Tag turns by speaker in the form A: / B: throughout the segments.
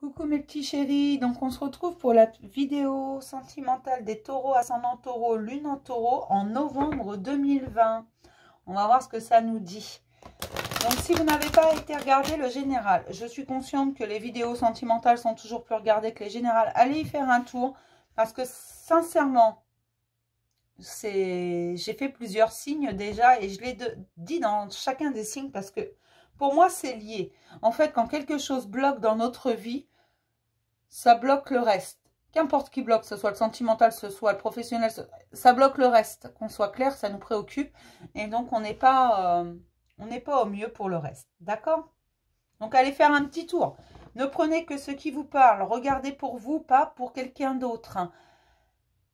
A: Coucou mes petits chéris, donc on se retrouve pour la vidéo sentimentale des taureaux, ascendant taureau, lune en taureau en novembre 2020. On va voir ce que ça nous dit. Donc si vous n'avez pas été regarder le général, je suis consciente que les vidéos sentimentales sont toujours plus regardées que les générales. Allez y faire un tour parce que sincèrement, j'ai fait plusieurs signes déjà et je l'ai dit dans chacun des signes parce que pour moi c'est lié. En fait, quand quelque chose bloque dans notre vie, ça bloque le reste. Qu'importe qui bloque, que ce soit le sentimental, que ce soit le professionnel, ça bloque le reste. Qu'on soit clair, ça nous préoccupe. Et donc, on n'est pas au mieux pour le reste. D'accord? Donc, allez faire un petit tour. Ne prenez que ce qui vous parle. Regardez pour vous, pas pour quelqu'un d'autre.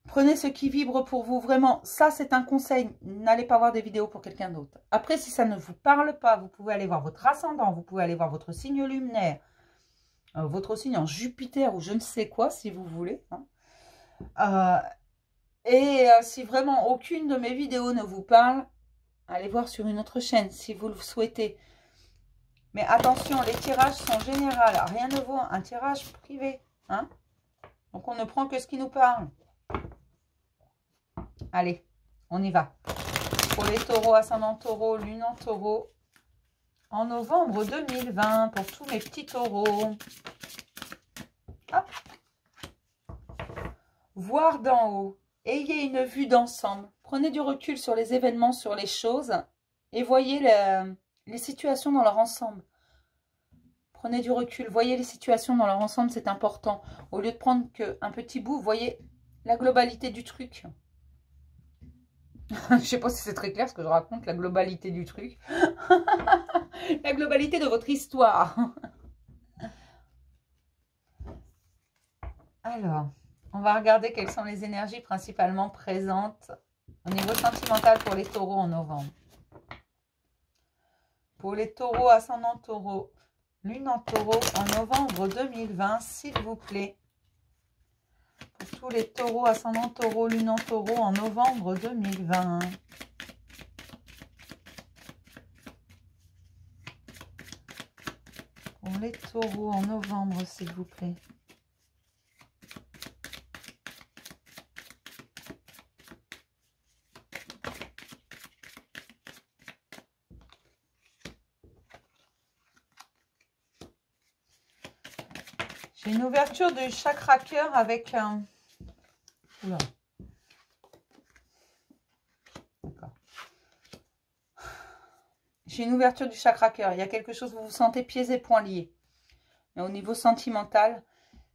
A: Prenez ce qui vibre pour vous. Vraiment, ça, c'est un conseil. N'allez pas voir des vidéos pour quelqu'un d'autre. Après, si ça ne vous parle pas, vous pouvez aller voir votre ascendant. Vous pouvez aller voir votre signe lunaire. Votre signe en Jupiter ou je ne sais quoi, si vous voulez. Si vraiment aucune de mes vidéos ne vous parle, allez voir sur une autre chaîne si vous le souhaitez. Mais attention, les tirages sont généraux. Rien ne vaut un tirage privé. Donc, on ne prend que ce qui nous parle. Allez, on y va. Pour les taureaux, ascendant taureau, lune en taureau, en novembre 2020, pour tous mes petits taureaux. Hop. Voir d'en haut. Ayez une vue d'ensemble. Prenez du recul sur les événements, sur les choses et voyez les situations dans leur ensemble. Prenez du recul. Voyez les situations dans leur ensemble, c'est important. Au lieu de prendre qu'un petit bout, voyez la globalité du truc. Je ne sais pas si c'est très clair ce que je raconte, la globalité du truc. La globalité de votre histoire. Alors, on va regarder quelles sont les énergies principalement présentes au niveau sentimental pour les taureaux en novembre. Pour les taureaux, ascendant taureau, lune en taureau en novembre 2020, s'il vous plaît. Pour tous les taureaux, ascendant taureau, lune en taureau en novembre 2020. Pour les taureaux en novembre, s'il vous plaît. J'ai une ouverture du chakra cœur avec un... Oula. D'accord. J'ai une ouverture du chakra cœur. Il y a quelque chose, vous vous sentez pieds et poings liés. Mais au niveau sentimental.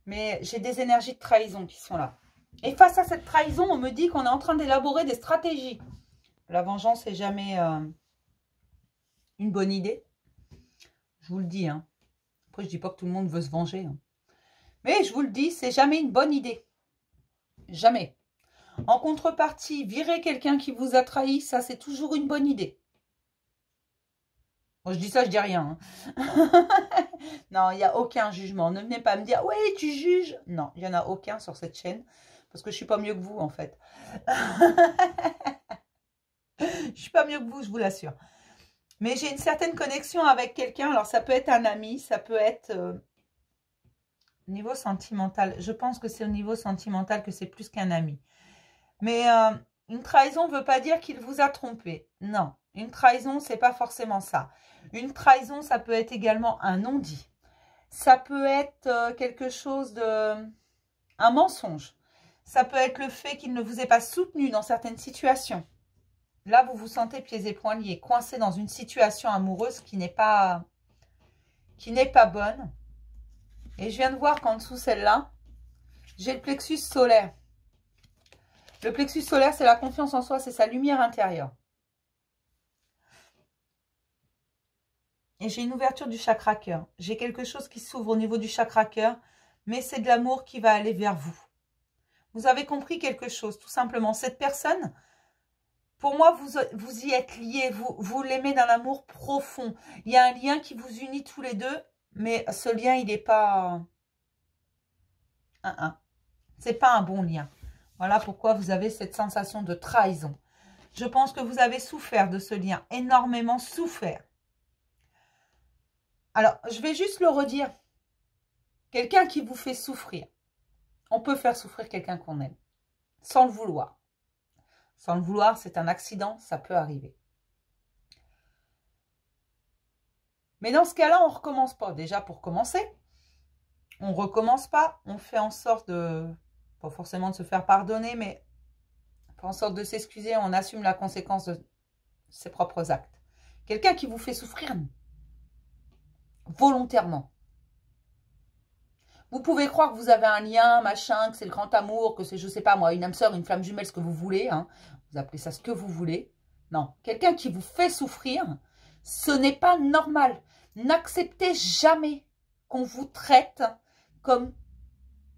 A: Mais j'ai des énergies de trahison qui sont là. Et face à cette trahison, on me dit qu'on est en train d'élaborer des stratégies. La vengeance n'est jamais une bonne idée. Je vous le dis. Après, je ne dis pas que tout le monde veut se venger. Mais je vous le dis, c'est jamais une bonne idée. Jamais. En contrepartie, virer quelqu'un qui vous a trahi, ça c'est toujours une bonne idée. Moi je dis ça, je dis rien. Non, il n'y a aucun jugement. Ne venez pas me dire, oui, tu juges. Non, il n'y en a aucun sur cette chaîne. Parce que je ne suis pas mieux que vous, en fait. Je ne suis pas mieux que vous, je vous l'assure. Mais j'ai une certaine connexion avec quelqu'un. Alors, ça peut être un ami, ça peut être... niveau sentimental, je pense que c'est au niveau sentimental que c'est plus qu'un ami. Mais une trahison ne veut pas dire qu'il vous a trompé. Non, une trahison, c'est pas forcément ça. Une trahison, ça peut être également un non-dit. Ça peut être quelque chose de... un mensonge. Ça peut être le fait qu'il ne vous ait pas soutenu dans certaines situations. Là, vous vous sentez pieds et poings liés, coincé dans une situation amoureuse qui n'est pas bonne. Et je viens de voir qu'en dessous, celle-là, j'ai le plexus solaire. Le plexus solaire, c'est la confiance en soi, c'est sa lumière intérieure. Et j'ai une ouverture du chakra cœur. J'ai quelque chose qui s'ouvre au niveau du chakra cœur, mais c'est de l'amour qui va aller vers vous. Vous avez compris quelque chose, tout simplement. Cette personne, pour moi, vous y êtes liés, vous l'aimez d'un amour profond. Il y a un lien qui vous unit tous les deux. Mais ce lien, il n'est pas... C'est pas un bon lien. Voilà pourquoi vous avez cette sensation de trahison. Je pense que vous avez souffert de ce lien. Énormément souffert. Alors, je vais juste le redire. Quelqu'un qui vous fait souffrir. On peut faire souffrir quelqu'un qu'on aime, sans le vouloir. Sans le vouloir, c'est un accident, ça peut arriver. Mais dans ce cas-là, on ne recommence pas. Déjà, pour commencer, on ne recommence pas. On fait en sorte de, pas forcément de se faire pardonner, mais on fait en sorte de s'excuser. On assume la conséquence de ses propres actes. Quelqu'un qui vous fait souffrir volontairement. Vous pouvez croire que vous avez un lien, machin, que c'est le grand amour, que c'est, je sais pas moi, une âme sœur, une flamme jumelle, ce que vous voulez. Hein. Vous appelez ça ce que vous voulez. Non, quelqu'un qui vous fait souffrir, ce n'est pas normal. N'acceptez jamais qu'on vous traite comme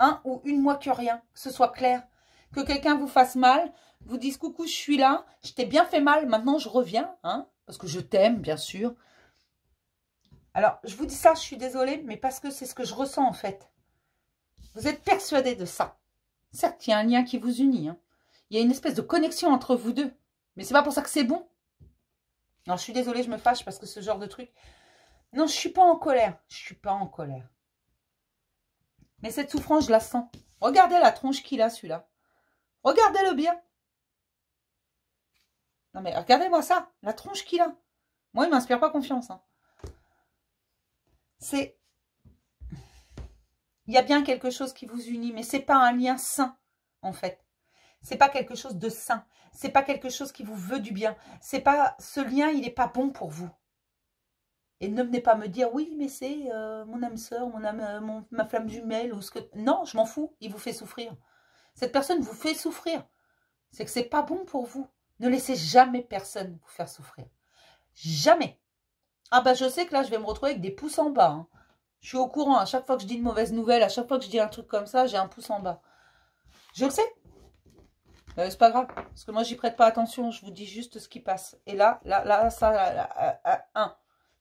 A: un ou une moins que rien, que ce soit clair. Que quelqu'un vous fasse mal, vous dise coucou, je suis là, je t'ai bien fait mal, maintenant je reviens, hein, parce que je t'aime, bien sûr. Alors, je vous dis ça, je suis désolée, mais parce que c'est ce que je ressens en fait. Vous êtes persuadé de ça. Certes, il y a un lien qui vous unit. Hein. Il y a une espèce de connexion entre vous deux. Mais c'est pas pour ça que c'est bon. Alors, je suis désolée, je me fâche parce que ce genre de truc... Non, je suis pas en colère. Je suis pas en colère. Mais cette souffrance, je la sens. Regardez la tronche qu'il a, celui-là. Regardez-le bien. Non, mais regardez-moi ça. La tronche qu'il a. Moi, il m'inspire pas confiance. Hein. C'est... Il y a bien quelque chose qui vous unit, mais ce n'est pas un lien sain, en fait. Ce n'est pas quelque chose de sain. Ce n'est pas quelque chose qui vous veut du bien. C'est pas, ce lien, il n'est pas bon pour vous. Et ne venez pas me dire, oui, mais c'est mon âme sœur, ma flamme jumelle, ou ce que... Non, je m'en fous, il vous fait souffrir. Cette personne vous fait souffrir. C'est que ce n'est pas bon pour vous. Ne laissez jamais personne vous faire souffrir. Jamais. Ah bah je sais que là, je vais me retrouver avec des pouces en bas, hein. Je suis au courant, à chaque fois que je dis une mauvaise nouvelle, à chaque fois que je dis un truc comme ça, j'ai un pouce en bas. Je le sais. C'est pas grave, parce que moi, j'y prête pas attention, je vous dis juste ce qui passe. Et là,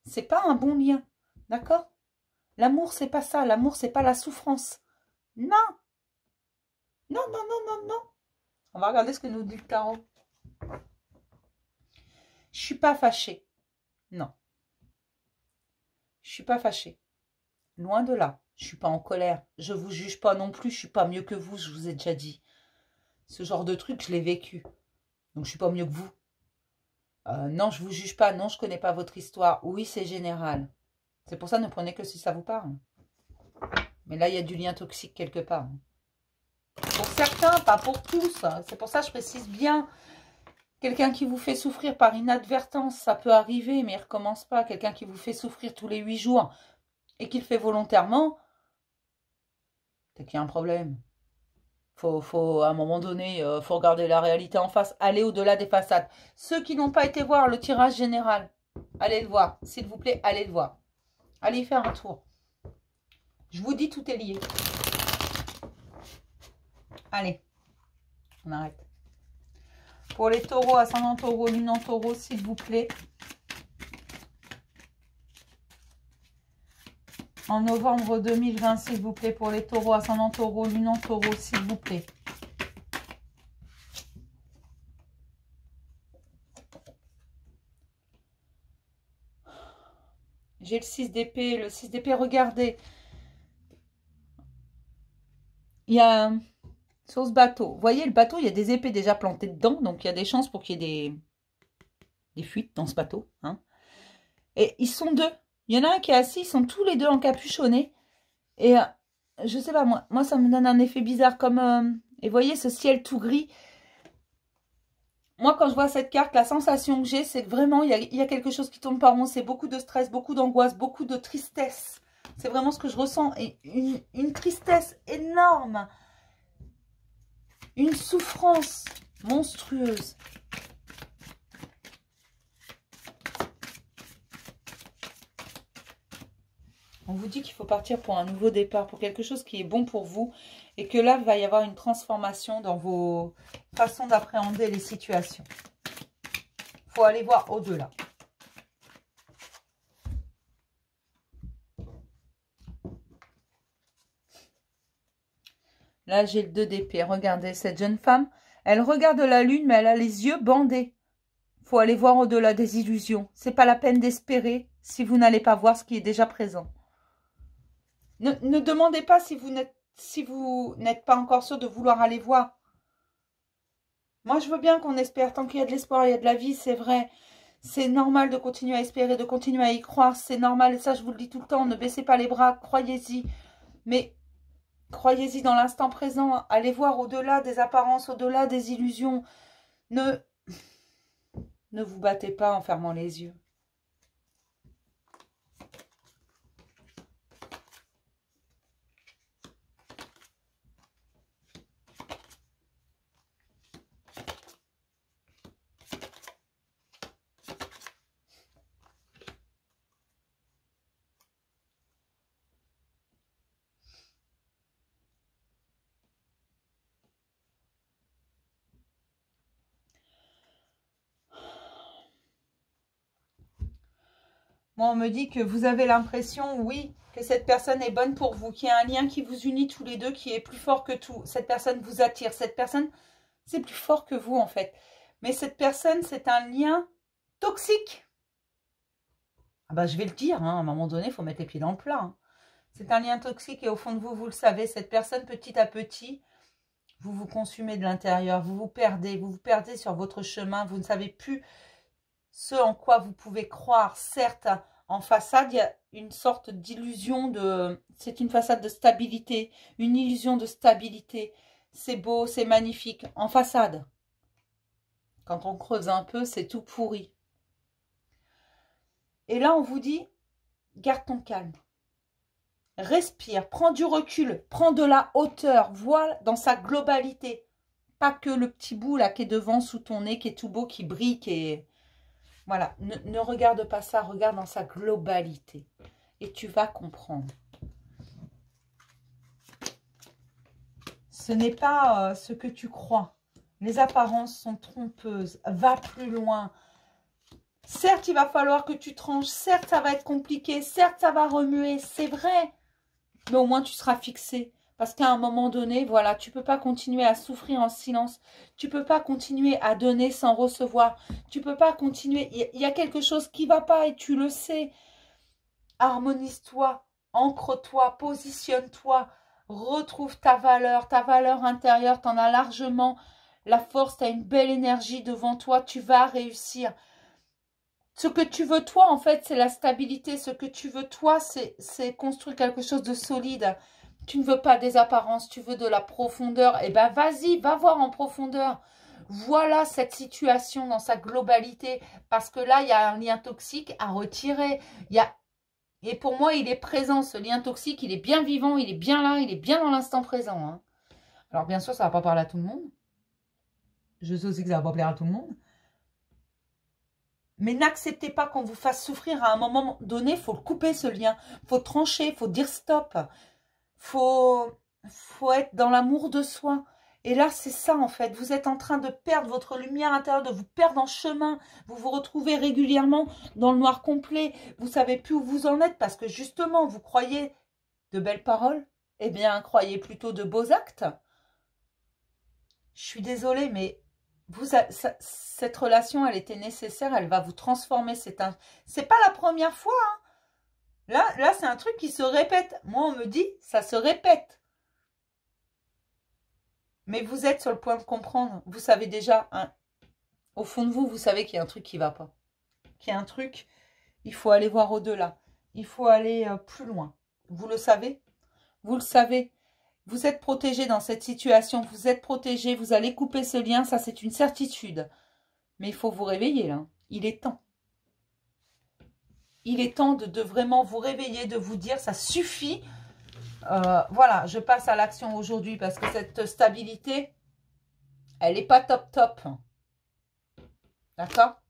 A: c'est pas un bon lien, d'accord? L'amour, c'est pas ça, l'amour, c'est pas la souffrance. Non. Non, non, non, non, non. On va regarder ce que nous dit le tarot. Je suis pas fâchée. Non. Je suis pas fâchée. Loin de là, je ne suis pas en colère. Je ne vous juge pas non plus, je ne suis pas mieux que vous, je vous ai déjà dit. Ce genre de truc, je l'ai vécu. Donc, je ne suis pas mieux que vous. Non, je ne vous juge pas. Non, je ne connais pas votre histoire. Oui, c'est général. C'est pour ça, ne prenez que si ça vous parle. Mais là, il y a du lien toxique quelque part. Pour certains, pas pour tous. C'est pour ça que je précise bien. Quelqu'un qui vous fait souffrir par inadvertance, ça peut arriver, mais il ne recommence pas. Quelqu'un qui vous fait souffrir tous les 8 jours... et qu'il fait volontairement, c'est qu'il y a un problème. À un moment donné, faut regarder la réalité en face, aller au-delà des façades. Ceux qui n'ont pas été voir le tirage général, allez le voir. S'il vous plaît, allez le voir. Allez y faire un tour. Je vous dis, tout est lié. Allez, on arrête. Pour les taureaux, ascendant taureau, lune en taureau, s'il vous plaît. En novembre 2020, s'il vous plaît, pour les taureaux, ascendant taureau, lune en taureau, s'il vous plaît. J'ai le 6 d'épée. Le 6 d'épée, regardez. Il y a sur ce bateau. Vous voyez, le bateau, il y a des épées déjà plantées dedans. Donc, il y a des chances pour qu'il y ait des fuites dans ce bateau. Hein. Et ils sont deux. Il y en a un qui est assis. Ils sont tous les deux encapuchonnés. Et je sais pas, moi, ça me donne un effet bizarre. Comme et vous voyez, ce ciel tout gris. Moi, quand je vois cette carte, la sensation que j'ai, c'est que vraiment, il y a quelque chose qui tourne pas rond. C'est beaucoup de stress, beaucoup d'angoisse, beaucoup de tristesse. C'est vraiment ce que je ressens. Et une tristesse énorme. Une souffrance monstrueuse. On vous dit qu'il faut partir pour un nouveau départ, pour quelque chose qui est bon pour vous. Et que là, il va y avoir une transformation dans vos façons d'appréhender les situations. Il faut aller voir au-delà. Là, j'ai le 2 d'épée. Regardez, cette jeune femme, elle regarde la lune, mais elle a les yeux bandés. Il faut aller voir au-delà des illusions. C'est pas la peine d'espérer si vous n'allez pas voir ce qui est déjà présent. Ne demandez pas si vous n'êtes pas encore sûr de vouloir aller voir. Moi, je veux bien qu'on espère. Tant qu'il y a de l'espoir, il y a de la vie, c'est vrai. C'est normal de continuer à espérer, de continuer à y croire. C'est normal, et ça, je vous le dis tout le temps. Ne baissez pas les bras, croyez-y. Mais croyez-y dans l'instant présent. Allez voir au-delà des apparences, au-delà des illusions. Ne vous battez pas en fermant les yeux. Moi, on me dit que vous avez l'impression, oui, que cette personne est bonne pour vous, qu'il y a un lien qui vous unit tous les deux, qui est plus fort que tout. Cette personne vous attire. Cette personne, c'est plus fort que vous, en fait. Mais cette personne, c'est un lien toxique. Ah bah, je vais le dire, hein, à un moment donné, il faut mettre les pieds dans le plat. Hein. C'est un lien toxique et au fond de vous, vous le savez, cette personne, petit à petit, vous vous consumez de l'intérieur, vous vous perdez sur votre chemin, vous ne savez plus ce en quoi vous pouvez croire. Certes, en façade, il y a une sorte d'illusion de... C'est une façade de stabilité, une illusion de stabilité. C'est beau, c'est magnifique. En façade, quand on creuse un peu, c'est tout pourri. Et là, on vous dit, garde ton calme. Respire, prends du recul, prends de la hauteur, vois dans sa globalité. Pas que le petit bout là qui est devant sous ton nez, qui est tout beau, qui brille, qui est... Voilà, ne regarde pas ça, regarde dans sa globalité. Et tu vas comprendre. Ce n'est pas ce que tu crois. Les apparences sont trompeuses. Va plus loin. Certes, il va falloir que tu tranches. Certes, ça va être compliqué. Certes, ça va remuer. C'est vrai. Mais au moins, tu seras fixé. Parce qu'à un moment donné, voilà, tu ne peux pas continuer à souffrir en silence. Tu ne peux pas continuer à donner sans recevoir. Tu ne peux pas continuer. Il y a quelque chose qui ne va pas et tu le sais. Harmonise-toi, ancre-toi, positionne-toi. Retrouve ta valeur intérieure. Tu en as largement la force. Tu as une belle énergie devant toi. Tu vas réussir. Ce que tu veux, toi, en fait, c'est la stabilité. Ce que tu veux, toi, c'est construire quelque chose de solide. Tu ne veux pas des apparences, tu veux de la profondeur. Eh bien, vas-y, va voir en profondeur. Voilà cette situation dans sa globalité. Parce que là, il y a un lien toxique à retirer. Et pour moi, il est présent, ce lien toxique. Il est bien vivant, il est bien là, il est bien dans l'instant présent. Hein. Alors, bien sûr, ça ne va pas parler à tout le monde. Je sais aussi que ça ne va pas plaire à tout le monde. Mais n'acceptez pas qu'on vous fasse souffrir. À un moment donné, il faut le couper, ce lien. Il faut trancher, il faut dire stop. Faut être dans l'amour de soi. Et là, c'est ça, en fait. Vous êtes en train de perdre votre lumière intérieure, de vous perdre en chemin. Vous vous retrouvez régulièrement dans le noir complet. Vous ne savez plus où vous en êtes parce que, justement, vous croyez de belles paroles. Eh bien, croyez plutôt de beaux actes. Je suis désolée, mais cette relation, elle était nécessaire. Elle va vous transformer. C'est pas la première fois, hein. Là c'est un truc qui se répète. Moi, on me dit, ça se répète. Mais vous êtes sur le point de comprendre. Vous savez déjà, hein, au fond de vous, vous savez qu'il y a un truc qui ne va pas. Qu'il y a un truc, il faut aller voir au-delà. Il faut aller plus loin. Vous le savez? Vous le savez. Vous êtes protégé dans cette situation. Vous êtes protégé. Vous allez couper ce lien. Ça, c'est une certitude. Mais il faut vous réveiller, là. Il est temps. Il est temps de vraiment vous réveiller, de vous dire, ça suffit. Voilà, je passe à l'action aujourd'hui parce que cette stabilité, elle n'est pas top. D'accord?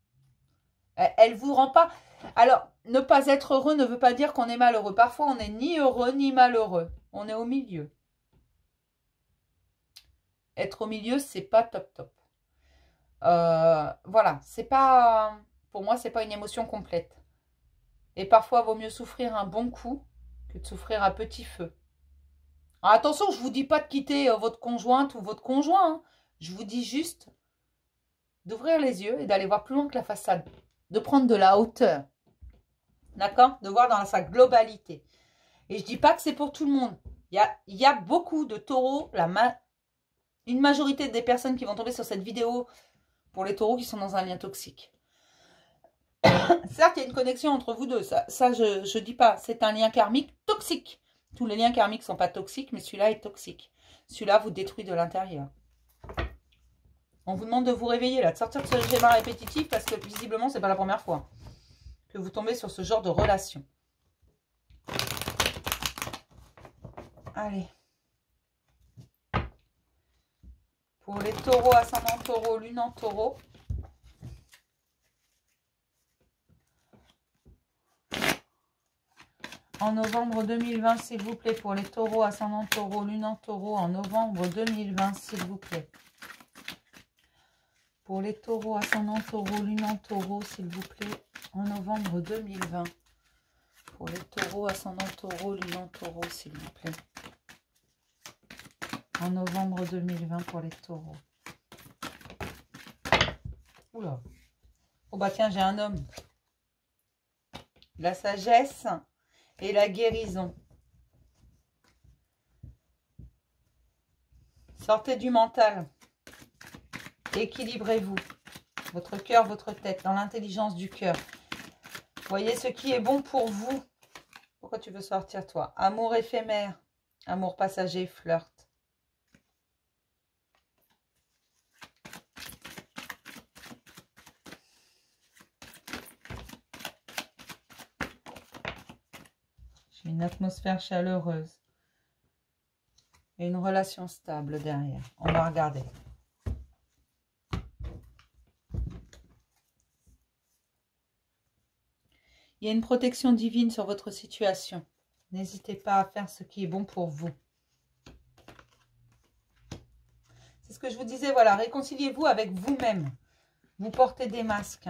A: Elle ne vous rend pas... Alors, ne pas être heureux ne veut pas dire qu'on est malheureux. Parfois, on n'est ni heureux ni malheureux. On est au milieu. Être au milieu, c'est pas top. Voilà, c'est pas... Pour moi, c'est pas une émotion complète. Et parfois, il vaut mieux souffrir un bon coup que de souffrir à petit feu. Alors, attention, je ne vous dis pas de quitter votre conjointe ou votre conjoint. Hein. Je vous dis juste d'ouvrir les yeux et d'aller voir plus loin que la façade. De prendre de la hauteur. D'accord? De voir dans sa globalité. Et je dis pas que c'est pour tout le monde. Il y a beaucoup de taureaux, une majorité des personnes qui vont tomber sur cette vidéo pour les taureaux qui sont dans un lien toxique. Certes, il y a une connexion entre vous deux. Ça je dis pas. C'est un lien karmique toxique. Tous les liens karmiques ne sont pas toxiques, mais celui-là est toxique. Celui-là vous détruit de l'intérieur. On vous demande de vous réveiller, là, de sortir de ce schéma répétitif, parce que visiblement, c'est pas la première fois que vous tombez sur ce genre de relation. Allez. Pour les taureaux, ascendant taureau, lune en taureau. En novembre 2020, s'il vous plaît, pour les taureaux, ascendant taureau, lune en taureau, en novembre 2020, s'il vous plaît. Pour les taureaux, ascendant taureau, lune en taureau, s'il vous plaît, en novembre 2020. Pour les taureaux, ascendant taureau, lune en taureau, s'il vous plaît. En novembre 2020 pour les taureaux. Oula. Oh bah tiens, j'ai un homme. La sagesse et la guérison. Sortez du mental. Équilibrez-vous. Votre cœur, votre tête, dans l'intelligence du cœur. Voyez ce qui est bon pour vous. Pourquoi tu veux sortir, toi? Amour éphémère, amour passager, flirt. J'ai une atmosphère chaleureuse. Et une relation stable derrière. On va regarder. Il y a une protection divine sur votre situation. N'hésitez pas à faire ce qui est bon pour vous. C'est ce que je vous disais, voilà, réconciliez-vous avec vous-même. Vous portez des masques.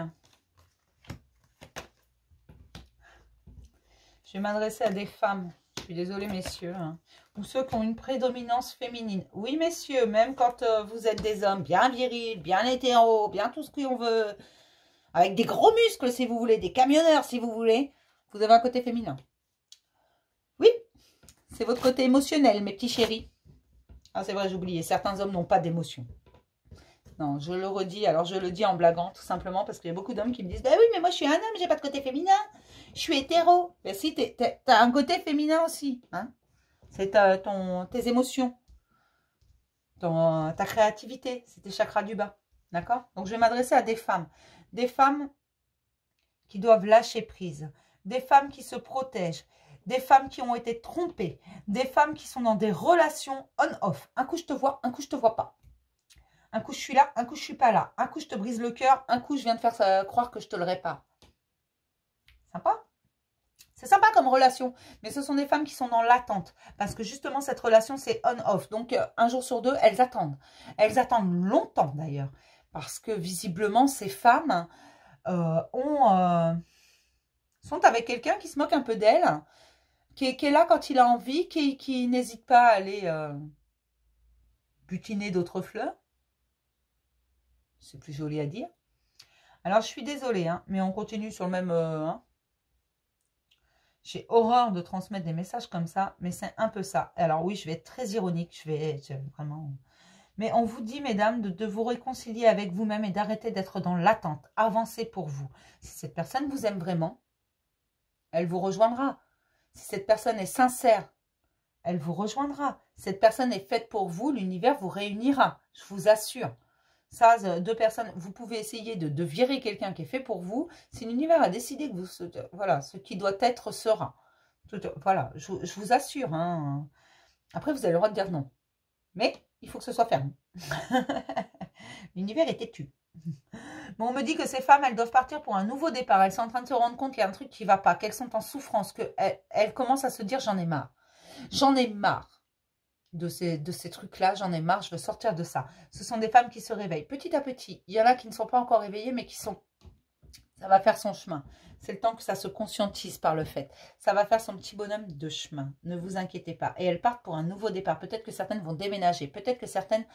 A: Je vais m'adresser à des femmes. Je suis désolée, messieurs. Ou ceux qui ont une prédominance féminine. Oui, messieurs, même quand vous êtes des hommes bien virils, bien hétéros, bien tout ce qu'on veut, avec des gros muscles, si vous voulez, des camionneurs, si vous voulez, vous avez un côté féminin. Oui, c'est votre côté émotionnel, mes petits chéris. Ah, c'est vrai, j'ai oublié. Certains hommes n'ont pas d'émotion. Non, je le redis. Alors, je le dis en blaguant, tout simplement, parce qu'il y a beaucoup d'hommes qui me disent « Bah oui, mais moi, je suis un homme, j'ai pas de côté féminin. Je suis hétéro. » Ben si, t'as un côté féminin aussi. Hein, c'est tes émotions, ta créativité. C'est tes chakras du bas. D'accord? Donc, je vais m'adresser à des femmes. Des femmes qui doivent lâcher prise. Des femmes qui se protègent. Des femmes qui ont été trompées. Des femmes qui sont dans des relations on-off. Un coup, je te vois, un coup, je te vois pas. Un coup, je suis là, un coup, je suis pas là. Un coup, je te brise le cœur. Un coup, je viens de faire croire que je te le répare. Sympa? C'est sympa comme relation. Mais ce sont des femmes qui sont dans l'attente. Parce que justement, cette relation, c'est on-off. Donc, un jour sur deux, elles attendent. Elles attendent longtemps, d'ailleurs. Parce que, visiblement, ces femmes sont avec quelqu'un qui se moque un peu d'elles. Qui est là quand il a envie. Qui n'hésite pas à aller butiner d'autres fleurs. C'est plus joli à dire. Alors, je suis désolée, hein, mais on continue sur le même... J'ai horreur de transmettre des messages comme ça, mais c'est un peu ça. Alors oui, je vais être très ironique, je vais vraiment... Mais on vous dit, mesdames, de vous réconcilier avec vous-même et d'arrêter d'être dans l'attente. Avancez pour vous. Si cette personne vous aime vraiment, elle vous rejoindra. Si cette personne est sincère, elle vous rejoindra. Si cette personne est faite pour vous, l'univers vous réunira. Je vous assure. Ça, deux personnes, vous pouvez essayer de virer quelqu'un qui est fait pour vous. Si l'univers a décidé que vous, voilà, ce qui doit être sera. Voilà, je vous assure. Hein. Après, vous avez le droit de dire non. Mais il faut que ce soit ferme. L'univers est têtu. Bon, on me dit que ces femmes, elles doivent partir pour un nouveau départ. Elles sont en train de se rendre compte qu'il y a un truc qui ne va pas, qu'elles sont en souffrance, qu'elles commencent à se dire « j'en ai marre ». J'en ai marre. De ces trucs-là, j'en ai marre, je veux sortir de ça. Ce sont des femmes qui se réveillent petit à petit. Il y en a qui ne sont pas encore réveillées, mais qui sont... Ça va faire son chemin. C'est le temps que ça se conscientise par le fait. Ça va faire son petit bonhomme de chemin. Ne vous inquiétez pas. Et elles partent pour un nouveau départ. Peut-être que certaines vont déménager. Peut-être que certaines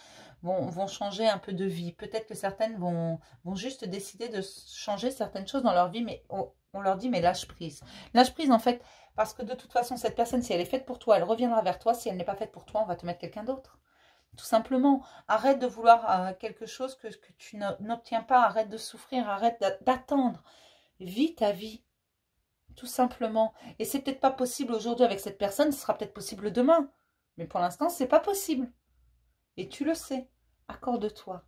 A: vont changer un peu de vie. Peut-être que certaines vont juste décider de changer certaines choses dans leur vie. Mais on leur dit, mais lâche prise. Lâche prise, en fait, Parce que de toute façon, cette personne, si elle est faite pour toi, elle reviendra vers toi. Si elle n'est pas faite pour toi, on va te mettre quelqu'un d'autre. Tout simplement, arrête de vouloir quelque chose que tu n'obtiens pas. Arrête de souffrir, arrête d'attendre. Vis ta vie, tout simplement. Et c'est peut-être pas possible aujourd'hui avec cette personne, ce sera peut-être possible demain. Mais pour l'instant, c'est pas possible. Et tu le sais. Accorde-toi.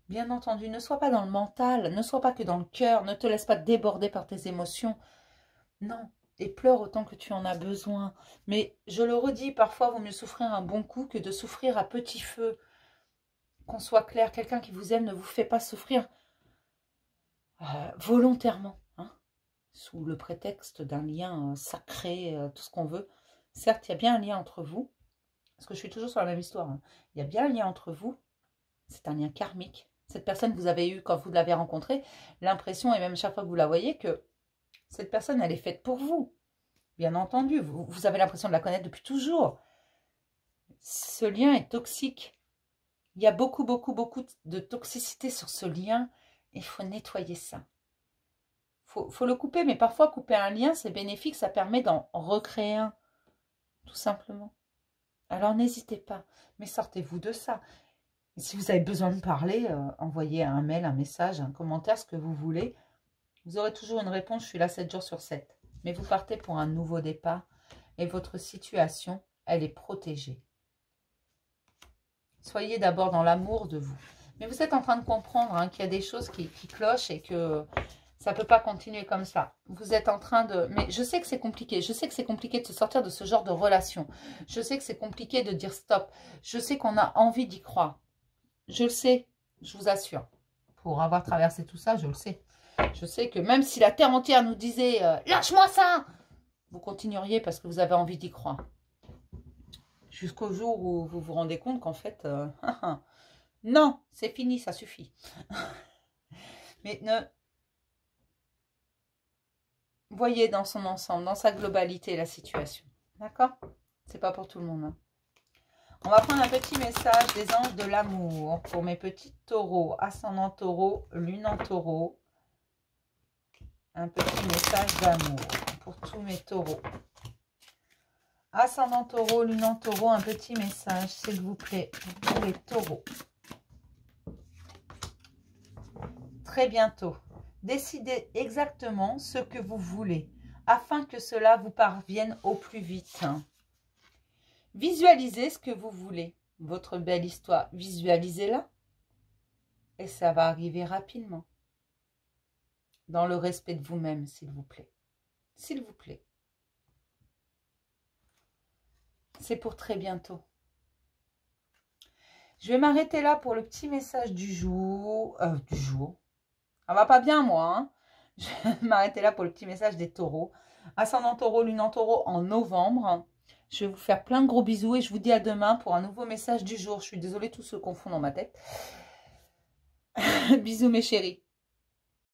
A: Bien entendu, ne sois pas dans le mental, ne sois pas que dans le cœur, ne te laisse pas déborder par tes émotions. Non, et pleure autant que tu en as besoin. Mais je le redis, parfois, il vaut mieux souffrir un bon coup que de souffrir à petit feu. Qu'on soit clair, quelqu'un qui vous aime ne vous fait pas souffrir volontairement, hein, sous le prétexte d'un lien sacré, tout ce qu'on veut. Certes, il y a bien un lien entre vous, parce que je suis toujours sur la même histoire. Hein. Il y a bien un lien entre vous, c'est un lien karmique. Cette personne que vous avez eue quand vous l'avez rencontrée, l'impression, et même chaque fois que vous la voyez, que cette personne, elle est faite pour vous. Bien entendu, vous avez l'impression de la connaître depuis toujours. Ce lien est toxique. Il y a beaucoup de toxicité sur ce lien. Il faut nettoyer ça. Faut le couper, mais parfois couper un lien, c'est bénéfique, ça permet d'en recréer un. Tout simplement. Alors n'hésitez pas, mais sortez-vous de ça. Et si vous avez besoin de parler, envoyez un mail, un message, un commentaire, ce que vous voulez. Vous aurez toujours une réponse, je suis là 7 jours sur 7. Mais vous partez pour un nouveau départ et votre situation, elle est protégée. Soyez d'abord dans l'amour de vous. Mais vous êtes en train de comprendre hein, qu'il y a des choses qui clochent et que ça ne peut pas continuer comme ça. Vous êtes en train de... Mais je sais que c'est compliqué. Je sais que c'est compliqué de se sortir de ce genre de relation. Je sais que c'est compliqué de dire stop. Je sais qu'on a envie d'y croire. Je le sais, je vous assure. Pour avoir traversé tout ça, je le sais. Je sais que même si la terre entière nous disait « Lâche-moi ça !» vous continueriez parce que vous avez envie d'y croire. Jusqu'au jour où vous vous rendez compte qu'en fait, non, c'est fini, ça suffit. Mais voyez dans son ensemble, dans sa globalité, la situation. D'accord? C'est pas pour tout le monde. Hein. On va prendre un petit message des anges de l'amour pour mes petits taureaux, ascendant taureau, lune en taureau. Un petit message d'amour pour tous mes taureaux. Ascendant taureau, lune en taureau, un petit message, s'il vous plaît, pour les taureaux. Très bientôt, décidez exactement ce que vous voulez, afin que cela vous parvienne au plus vite. Visualisez ce que vous voulez, votre belle histoire, visualisez-la, et ça va arriver rapidement. Dans le respect de vous-même, s'il vous plaît. S'il vous plaît. C'est pour très bientôt. Je vais m'arrêter là pour le petit message du jour. Ça va pas bien, moi. Hein. Je vais m'arrêter là pour le petit message des taureaux. Ascendant taureau, lune en taureau en novembre. Je vais vous faire plein de gros bisous et je vous dis à demain pour un nouveau message du jour. Je suis désolée, tout se confond dans ma tête. Bisous mes chéris.